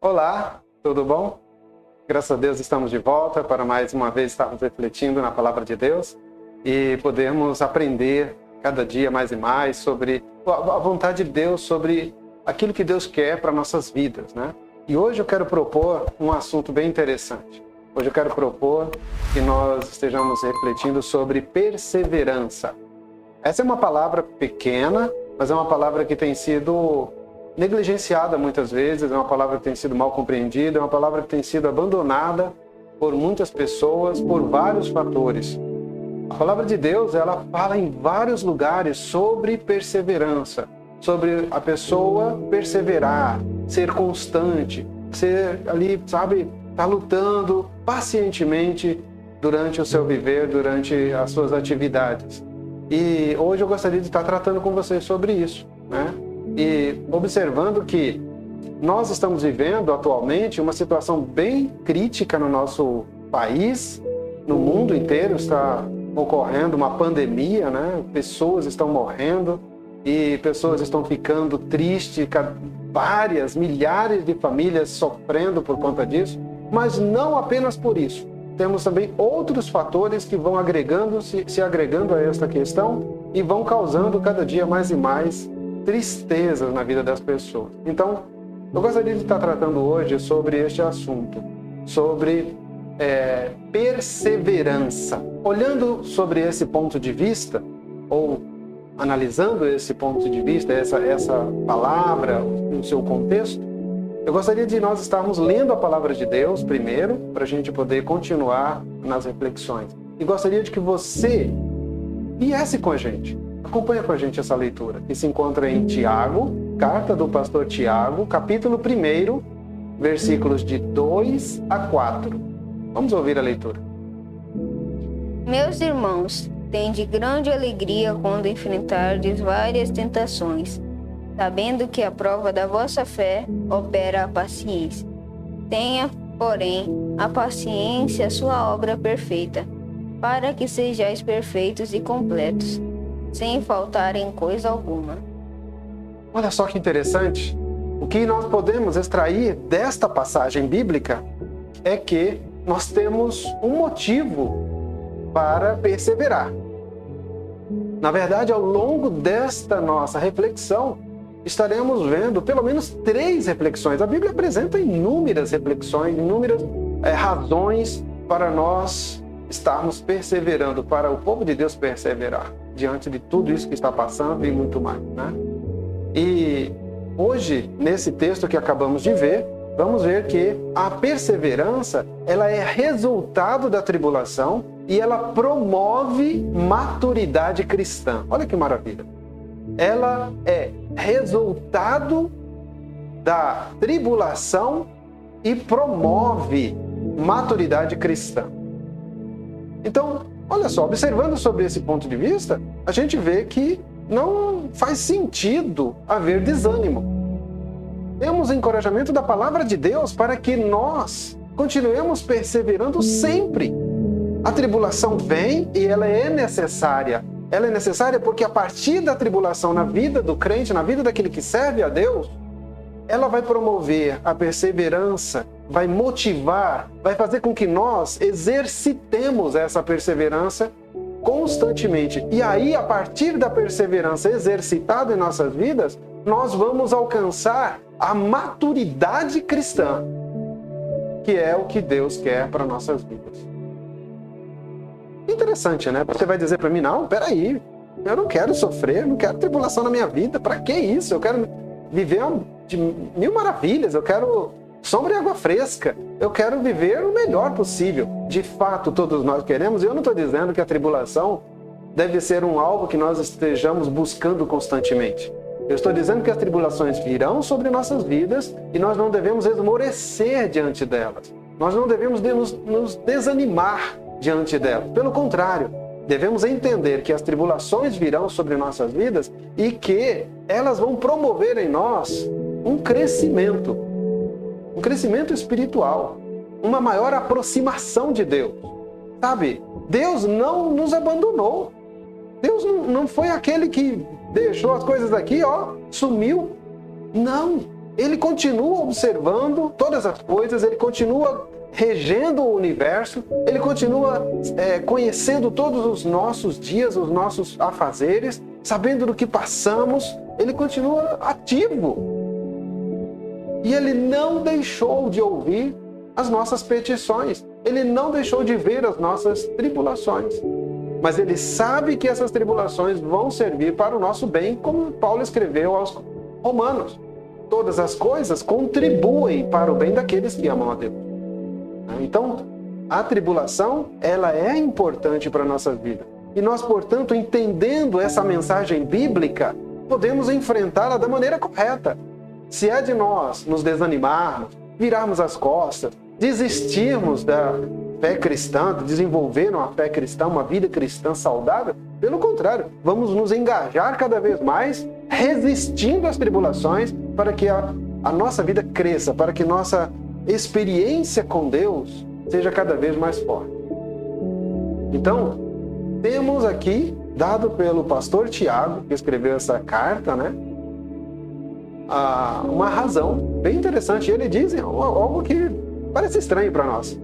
Olá, tudo bom? Graças a Deus estamos de volta para mais uma vez estarmos refletindo na Palavra de Deus e podemos aprender cada dia mais e mais sobre a vontade de Deus, sobre aquilo que Deus quer para nossas vidas, né? E hoje eu quero propor um assunto bem interessante. Hoje eu quero propor que nós estejamos refletindo sobre perseverança. Essa é uma palavra pequena, mas é uma palavra que tem sido negligenciada muitas vezes, é uma palavra que tem sido mal compreendida, é uma palavra que tem sido abandonada por muitas pessoas, por vários fatores. A palavra de Deus, ela fala em vários lugares sobre perseverança, sobre a pessoa perseverar, ser constante, ser ali, sabe, estar lutando pacientemente durante o seu viver, durante as suas atividades. E hoje eu gostaria de estar tratando com vocês sobre isso, né? E observando que nós estamos vivendo atualmente uma situação bem crítica no nosso país, no mundo inteiro está ocorrendo uma pandemia, né? Pessoas estão morrendo e pessoas estão ficando tristes, várias, milhares de famílias sofrendo por conta disso, mas não apenas por isso. Temos também outros fatores que vão se agregando a esta questão e vão causando cada dia mais e mais tristezas na vida das pessoas. Então, eu gostaria de estar tratando hoje sobre este assunto, sobre perseverança. Olhando sobre esse ponto de vista, ou analisando esse ponto de vista, essa palavra, no seu contexto, eu gostaria de nós estarmos lendo a palavra de Deus primeiro, para a gente poder continuar nas reflexões. E gostaria de que você viesse com a gente. Acompanha com a gente essa leitura, que se encontra em Tiago, carta do pastor Tiago, capítulo 1, versículos de 2 a 4. Vamos ouvir a leitura. Meus irmãos, tende grande alegria quando enfrentardes várias tentações, sabendo que a prova da vossa fé opera a paciência. Tenha, porém, a paciência sua obra perfeita, para que sejais perfeitos e completos, sem faltar em coisa alguma. Olha só que interessante. O que nós podemos extrair desta passagem bíblica é que nós temos um motivo para perseverar. Na verdade, ao longo desta nossa reflexão, estaremos vendo pelo menos 3 reflexões. A Bíblia apresenta inúmeras reflexões, inúmeras razões para nós estarmos perseverando, para o povo de Deus perseverar diante de tudo isso que está passando e muito mais, né? E hoje, nesse texto que acabamos de ver, vamos ver que a perseverança, ela é resultado da tribulação e ela promove maturidade cristã. Olha que maravilha! Ela é resultado da tribulação e promove maturidade cristã. Então, olha só, observando sobre esse ponto de vista, a gente vê que não faz sentido haver desânimo. Temos encorajamento da palavra de Deus para que nós continuemos perseverando sempre. A tribulação vem e ela é necessária. Ela é necessária porque a partir da tribulação na vida do crente, na vida daquele que serve a Deus, ela vai promover a perseverança, vai motivar, vai fazer com que nós exercitemos essa perseverança constantemente. E aí, a partir da perseverança exercitada em nossas vidas, nós vamos alcançar a maturidade cristã, que é o que Deus quer para nossas vidas. Interessante, né? Você vai dizer para mim, não, peraí, eu não quero sofrer, não quero tribulação na minha vida, para que isso? Eu quero viver de 1000 maravilhas, eu quero sombra e água fresca, eu quero viver o melhor possível. De fato, todos nós queremos, e eu não estou dizendo que a tribulação deve ser algo que nós estejamos buscando constantemente. Eu estou dizendo que as tribulações virão sobre nossas vidas e nós não devemos esmorecer diante delas. Nós não devemos nos desanimar diante delas. Pelo contrário, devemos entender que as tribulações virão sobre nossas vidas e que elas vão promover em nós um crescimento espiritual, uma maior aproximação de Deus. Sabe, Deus não nos abandonou. Deus não foi aquele que deixou as coisas aqui, sumiu. Não, Ele continua observando todas as coisas, ele continua regendo o universo, ele continua conhecendo todos os nossos dias, os nossos afazeres, sabendo do que passamos, ele continua ativo. E ele não deixou de ouvir as nossas petições, ele não deixou de ver as nossas tribulações. Mas ele sabe que essas tribulações vão servir para o nosso bem, como Paulo escreveu aos Romanos. Todas as coisas contribuem para o bem daqueles que amam a Deus. Então, a tribulação, ela é importante para a nossa vida. E nós, portanto, entendendo essa mensagem bíblica, podemos enfrentá-la da maneira correta. Se é de nós nos desanimarmos, virarmos as costas, desistirmos da fé cristã, de desenvolver uma fé cristã, uma vida cristã saudável, pelo contrário, vamos nos engajar cada vez mais, resistindo às tribulações, para que a nossa vida cresça, para que nossa experiência com Deus seja cada vez mais forte. Então, temos aqui, dado pelo pastor Tiago, que escreveu essa carta, uma razão bem interessante. Ele diz algo que parece estranho para nós.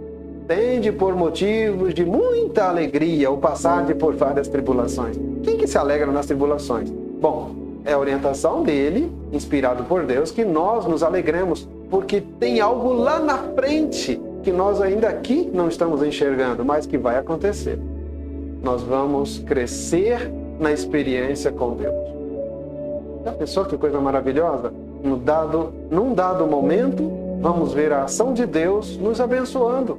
Tende por motivos de muita alegria o passar por várias tribulações. Quem que se alegra nas tribulações? Bom, é a orientação dele, inspirado por Deus, que nós nos alegremos, porque tem algo lá na frente que nós ainda aqui não estamos enxergando, mas que vai acontecer. Nós vamos crescer na experiência com Deus. Já pensou que coisa maravilhosa? Num dado momento, vamos ver a ação de Deus nos abençoando.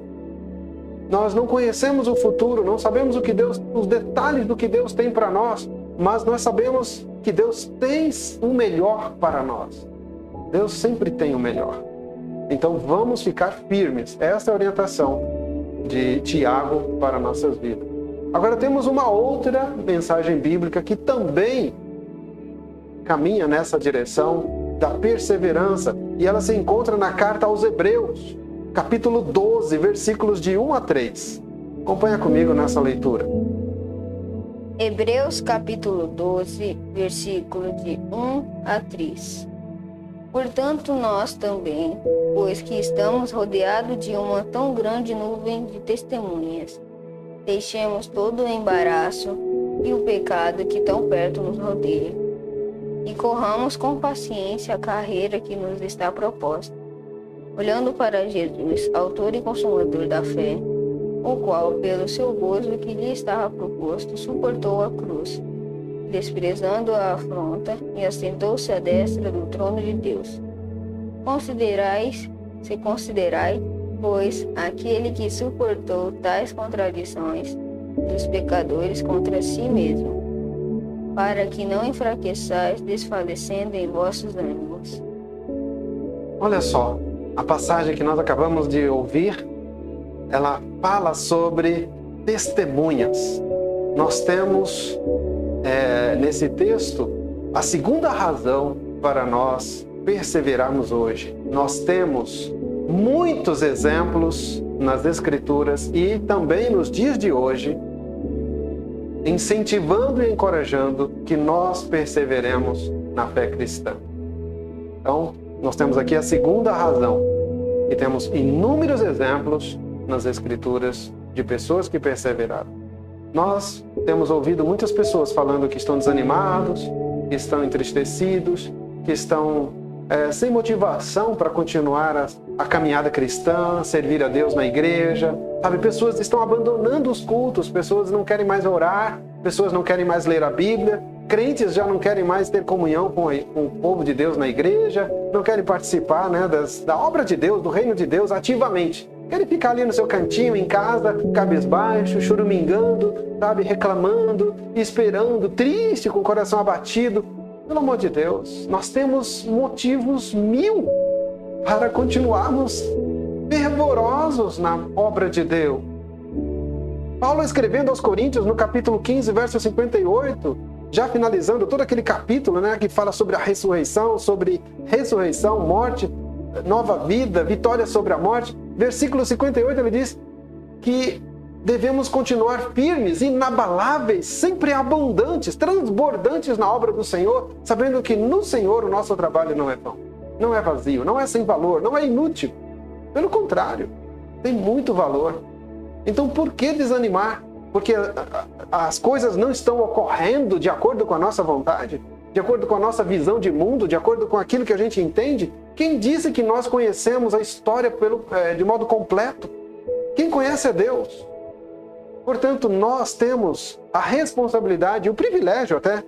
Nós não conhecemos o futuro, não sabemos os detalhes do que Deus tem para nós, mas nós sabemos que Deus tem o melhor para nós. Deus sempre tem o melhor. Então vamos ficar firmes. Essa é a orientação de Tiago para nossas vidas. Agora temos uma outra mensagem bíblica que também caminha nessa direção da perseverança, e ela se encontra na carta aos Hebreus, capítulo 12, versículos de 1 a 3. Acompanha comigo nessa leitura. Hebreus capítulo 12, versículo de 1 a 3. Portanto, nós também, pois que estamos rodeados de uma tão grande nuvem de testemunhas, deixemos todo o embaraço e o pecado que tão perto nos rodeia, e corramos com paciência a carreira que nos está proposta, olhando para Jesus, autor e consumador da fé, o qual, pelo seu gozo que lhe estava proposto, suportou a cruz, desprezando a afronta, e assentou-se à destra do trono de Deus. Considerai, pois, aquele que suportou tais contradições dos pecadores contra si mesmo, para que não enfraqueçais, desfalecendo em vossos ânimos. Olha só, a passagem que nós acabamos de ouvir, ela fala sobre testemunhas. Nós temos nesse texto a segunda razão para nós perseverarmos hoje. Nós temos muitos exemplos nas Escrituras e também nos dias de hoje, incentivando e encorajando que nós perseveremos na fé cristã. Então, nós temos aqui a segunda razão, e temos inúmeros exemplos nas Escrituras de pessoas que perseveraram. Nós temos ouvido muitas pessoas falando que estão desanimados, que estão entristecidos, que estão sem motivação para continuar a caminhada cristã, servir a Deus na igreja. Sabe, pessoas estão abandonando os cultos, pessoas não querem mais orar, pessoas não querem mais ler a Bíblia, crentes já não querem mais ter comunhão com o povo de Deus na igreja, não querem participar da obra de Deus, do reino de Deus ativamente. Querem ficar ali no seu cantinho, em casa, cabisbaixo, choramingando, sabe, reclamando, esperando, triste, com o coração abatido. Pelo amor de Deus, nós temos motivos 1000 para continuarmos fervorosos na obra de Deus. Paulo, escrevendo aos Coríntios, no capítulo 15, verso 58, já finalizando todo aquele capítulo, que fala sobre a ressurreição, morte, nova vida, vitória sobre a morte. Versículo 58, ele diz que devemos continuar firmes, inabaláveis, sempre abundantes, transbordantes na obra do Senhor, sabendo que no Senhor o nosso trabalho não é vão. não é vazio, não é sem valor, não é inútil. Pelo contrário, tem muito valor. Então por que desanimar? Porque as coisas não estão ocorrendo de acordo com a nossa vontade, de acordo com a nossa visão de mundo, de acordo com aquilo que a gente entende? Quem disse que nós conhecemos a história de modo completo? Quem conhece é Deus. Portanto, nós temos a responsabilidade, o privilégio até,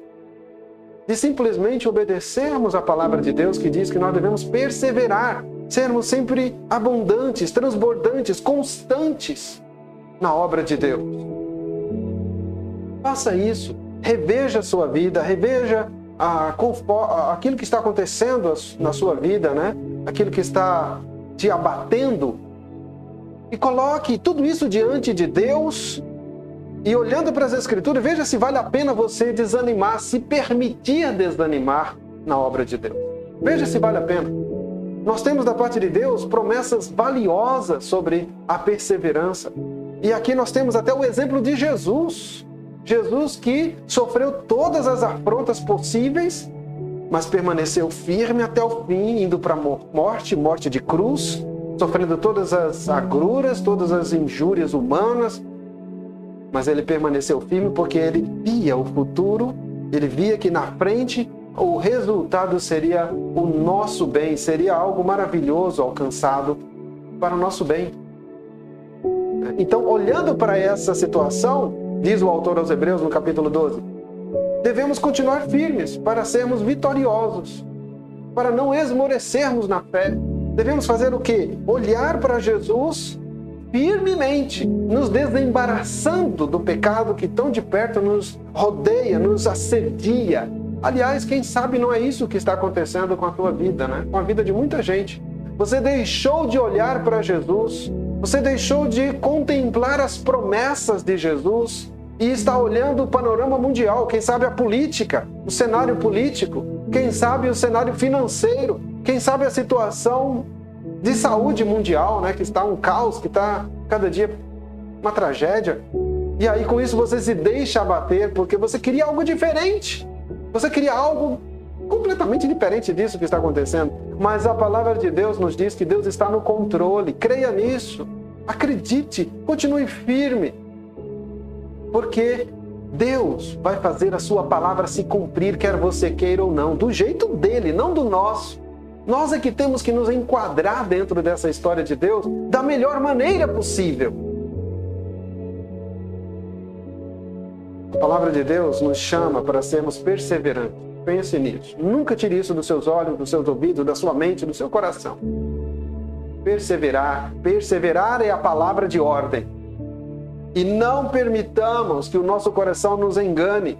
de simplesmente obedecermos a palavra de Deus, que diz que nós devemos perseverar, sermos sempre abundantes, transbordantes, constantes na obra de Deus. Faça isso, reveja a sua vida, reveja aquilo que está acontecendo na sua vida, né? Aquilo que está te abatendo, e coloque tudo isso diante de Deus e, olhando para as Escrituras, veja se vale a pena você desanimar, se permitir desanimar na obra de Deus. Veja se vale a pena. Nós temos da parte de Deus promessas valiosas sobre a perseverança. E aqui nós temos até o exemplo de Jesus. Jesus que sofreu todas as afrontas possíveis, mas permaneceu firme até o fim, indo para a morte de cruz, sofrendo todas as agruras, todas as injúrias humanas. Mas ele permaneceu firme porque ele via o futuro, ele via que na frente o resultado seria o nosso bem, seria algo maravilhoso alcançado para o nosso bem. Então, olhando para essa situação, diz o autor aos Hebreus no capítulo 12, devemos continuar firmes para sermos vitoriosos, para não esmorecermos na fé. Devemos fazer o quê? Olhar para Jesus firmemente, nos desembaraçando do pecado que tão de perto nos rodeia, nos assedia. Aliás, quem sabe não é isso que está acontecendo com a tua vida, né? Com a vida de muita gente. Você deixou de olhar para Jesus, você deixou de contemplar as promessas de Jesus e está olhando o panorama mundial, quem sabe a política, o cenário político, quem sabe o cenário financeiro, quem sabe a situação de saúde mundial, né, que está um caos, que está cada dia uma tragédia. E aí com isso você se deixa abater porque você queria algo diferente. Você queria algo completamente diferente disso que está acontecendo. Mas a palavra de Deus nos diz que Deus está no controle. Creia nisso. Acredite. Continue firme. Porque Deus vai fazer a sua palavra se cumprir, quer você queira ou não. Do jeito dele, não do nosso. Nós é que temos que nos enquadrar dentro dessa história de Deus da melhor maneira possível. A palavra de Deus nos chama para sermos perseverantes. Pense nisso. Nunca tire isso dos seus olhos, dos seus ouvidos, da sua mente, do seu coração. Perseverar. Perseverar é a palavra de ordem. E não permitamos que o nosso coração nos engane.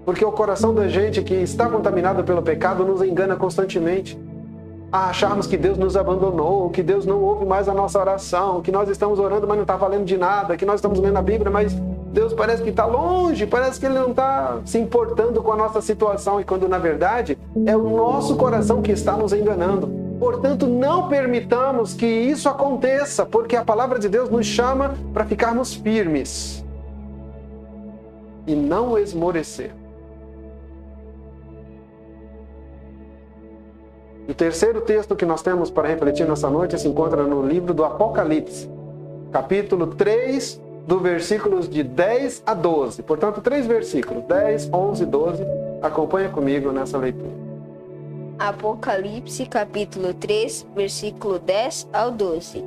Porque o coração da gente que está contaminado pelo pecado nos engana constantemente. A acharmos que Deus nos abandonou, que Deus não ouve mais a nossa oração, que nós estamos orando, mas não está valendo de nada, que nós estamos lendo a Bíblia, mas Deus parece que está longe, parece que Ele não está se importando com a nossa situação, e quando na verdade é o nosso coração que está nos enganando. Portanto, não permitamos que isso aconteça, porque a palavra de Deus nos chama para ficarmos firmes e não esmorecer. O terceiro texto que nós temos para refletir nessa noite se encontra no livro do Apocalipse, capítulo 3, do versículos de 10 a 12. Portanto, 3 versículos, 10, 11 e 12. Acompanha comigo nessa leitura. Apocalipse, capítulo 3, versículo 10 ao 12.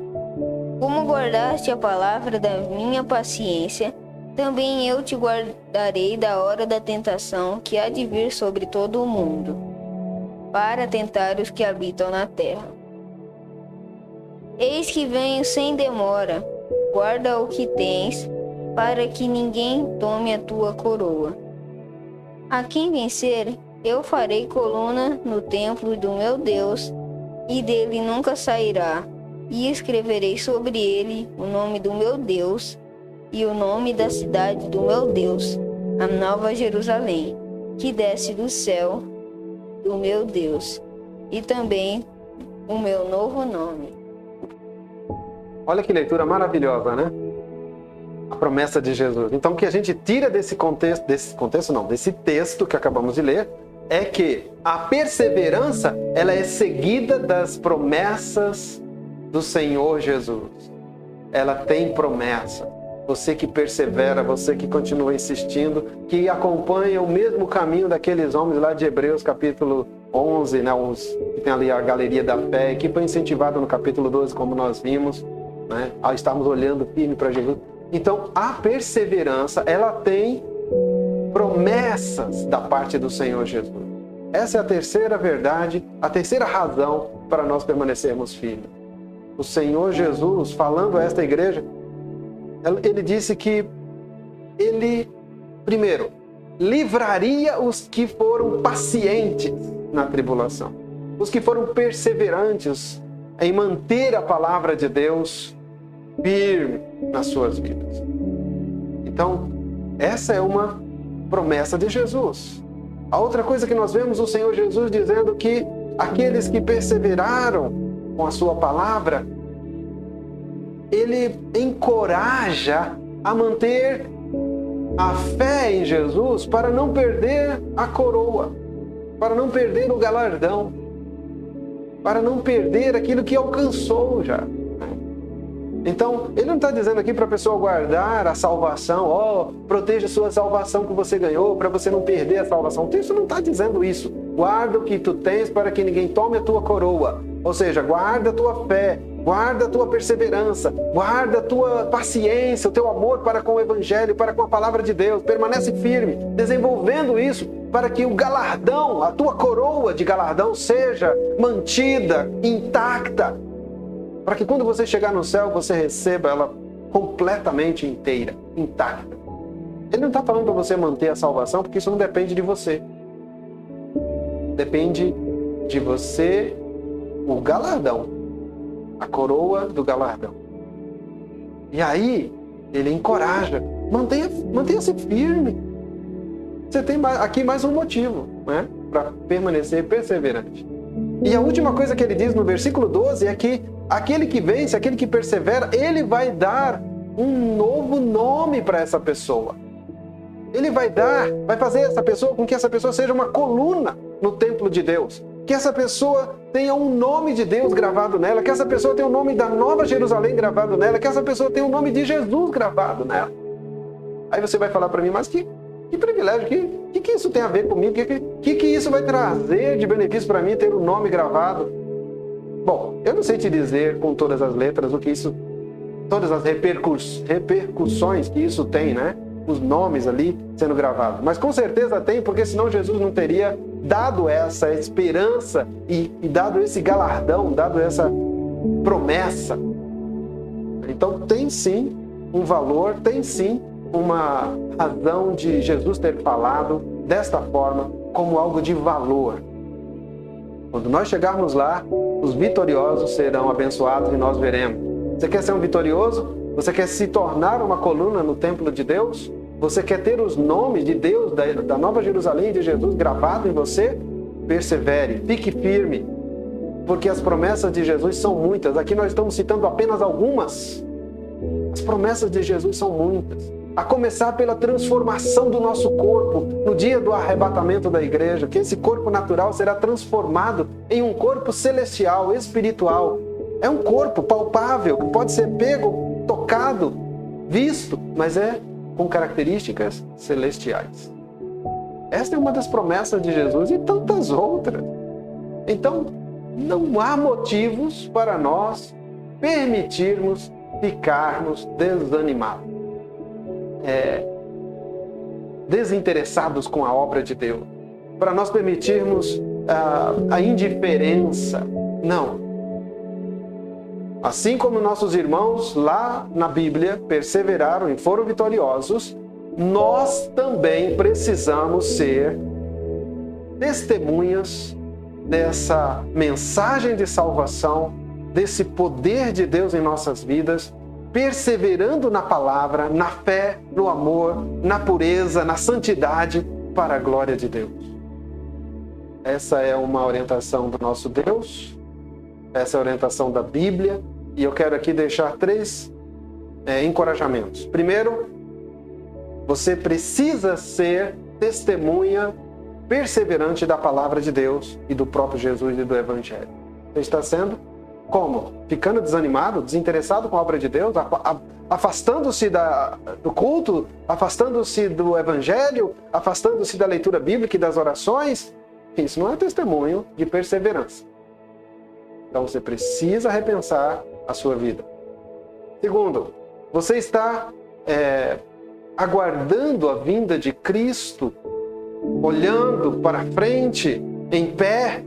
Como guardaste a palavra da minha paciência, também eu te guardarei da hora da tentação que há de vir sobre todo o mundo, para tentar os que habitam na terra. Eis que venho sem demora, guarda o que tens, para que ninguém tome a tua coroa. A quem vencer, eu farei coluna no templo do meu Deus, e dele nunca sairá, e escreverei sobre ele o nome do meu Deus, e o nome da cidade do meu Deus, a Nova Jerusalém, que desce do céu, do meu Deus, e também o meu novo nome. Olha que leitura maravilhosa, né? A promessa de Jesus. Então, o que a gente tira desse texto que acabamos de ler, é que a perseverança, ela é seguida das promessas do Senhor Jesus. Ela tem promessa. Você que persevera, você que continua insistindo, que acompanha o mesmo caminho daqueles homens lá de Hebreus, capítulo 11, né, que tem ali a galeria da fé, que foi incentivado no capítulo 12, como nós vimos, né, ao estarmos olhando firme para Jesus. Então, a perseverança, ela tem promessas da parte do Senhor Jesus. Essa é a terceira verdade, a terceira razão para nós permanecermos firmes. O Senhor Jesus, falando a esta igreja, ele disse que ele, primeiro, livraria os que foram pacientes na tribulação, os que foram perseverantes em manter a palavra de Deus firme nas suas vidas. Então, essa é uma promessa de Jesus. A outra coisa que nós vemos o Senhor Jesus dizendo que aqueles que perseveraram com a sua palavra, ele encoraja a manter a fé em Jesus para não perder a coroa, para não perder o galardão, para não perder aquilo que alcançou já. Então, ele não está dizendo aqui para a pessoa guardar a salvação, proteja a sua salvação que você ganhou, para você não perder a salvação. O texto não está dizendo isso. Guarda o que tu tens para que ninguém tome a tua coroa. Ou seja, guarda a tua fé, guarda a tua perseverança, guarda a tua paciência, o teu amor para com o Evangelho, para com a palavra de Deus. Permanece firme, desenvolvendo isso para que o galardão, a tua coroa de galardão seja mantida, intacta, para que quando você chegar no céu, você receba ela completamente inteira, intacta. Ele não está falando para você manter a salvação, porque isso não depende de você. Depende de você, o galardão, a coroa do galardão. E aí, ele encoraja, mantenha-se firme. Você tem aqui mais um motivo, né, para permanecer perseverante. E a última coisa que ele diz no versículo 12 é que aquele que vence, aquele que persevera, ele vai dar um novo nome para essa pessoa. Ele vai fazer essa pessoa com que essa pessoa seja uma coluna no templo de Deus. Que essa pessoa tenha um nome de Deus gravado nela, que essa pessoa tenha o nome da Nova Jerusalém gravado nela, que essa pessoa tenha o nome de Jesus gravado nela. Aí você vai falar para mim, mas que privilégio, que isso tem a ver comigo? Que isso vai trazer de benefício para mim ter o nome gravado? Bom, eu não sei te dizer com todas as letras o que isso, todas as repercussões que isso tem, né? Os nomes ali sendo gravados. Mas com certeza tem, porque senão Jesus não teria dado essa esperança e dado esse galardão, dado essa promessa. Então tem sim um valor, tem sim uma razão de Jesus ter falado desta forma como algo de valor. Quando nós chegarmos lá, os vitoriosos serão abençoados e nós veremos. Você quer ser um vitorioso? Você quer se tornar uma coluna no templo de Deus? Você quer ter os nomes de Deus, da Nova Jerusalém e de Jesus gravado em você? Persevere, fique firme, porque as promessas de Jesus são muitas. Aqui nós estamos citando apenas algumas. As promessas de Jesus são muitas. A começar pela transformação do nosso corpo no dia do arrebatamento da igreja, que esse corpo natural será transformado em um corpo celestial, espiritual. É um corpo palpável, que pode ser pego, tocado, visto, mas é com características celestiais. Esta é uma das promessas de Jesus e tantas outras. Então, não há motivos para nós permitirmos ficarmos desanimados, desinteressados com a obra de Deus, para nós permitirmos a indiferença. Não. Assim como nossos irmãos lá na Bíblia perseveraram e foram vitoriosos, nós também precisamos ser testemunhas dessa mensagem de salvação, desse poder de Deus em nossas vidas, perseverando na palavra, na fé, no amor, na pureza, na santidade, para a glória de Deus. Essa é uma orientação do nosso Deus, essa é a orientação da Bíblia, e eu quero aqui deixar 3 encorajamentos. Primeiro, você precisa ser testemunha perseverante da palavra de Deus e do próprio Jesus e do Evangelho. Você está sendo como? Ficando desanimado, desinteressado com a obra de Deus, afastando-se do culto, afastando-se do Evangelho, afastando-se da leitura bíblica e das orações? Isso não é testemunho de perseverança. Então você precisa repensar a sua vida. Segundo, você está aguardando a vinda de Cristo, olhando para frente, em pé,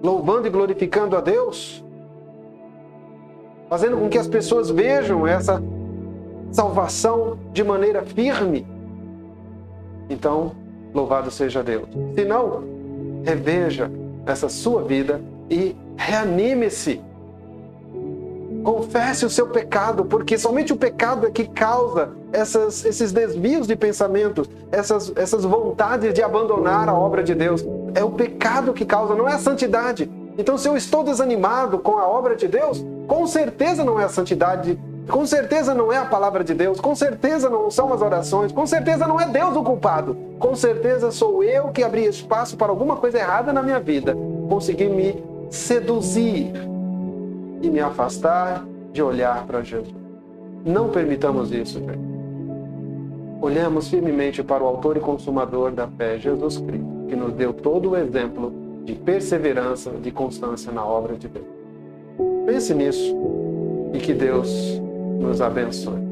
louvando e glorificando a Deus, fazendo com que as pessoas vejam essa salvação de maneira firme. Então, louvado seja Deus. Se não, reveja essa sua vida e reanime-se. Confesse o seu pecado, porque somente o pecado é que causa esses desvios de pensamento, essas vontades de abandonar a obra de Deus. É o pecado que causa, não é a santidade. Então, se eu estou desanimado com a obra de Deus, com certeza não é a santidade, com certeza não é a palavra de Deus, com certeza não são as orações, com certeza não é Deus o culpado. Com certeza sou eu que abri espaço para alguma coisa errada na minha vida, consegui me seduzir e me afastar de olhar para Jesus. Não permitamos isso, gente. Olhemos firmemente para o autor e consumador da fé, Jesus Cristo, que nos deu todo o exemplo de perseverança, de constância na obra de Deus. Pense nisso e que Deus nos abençoe.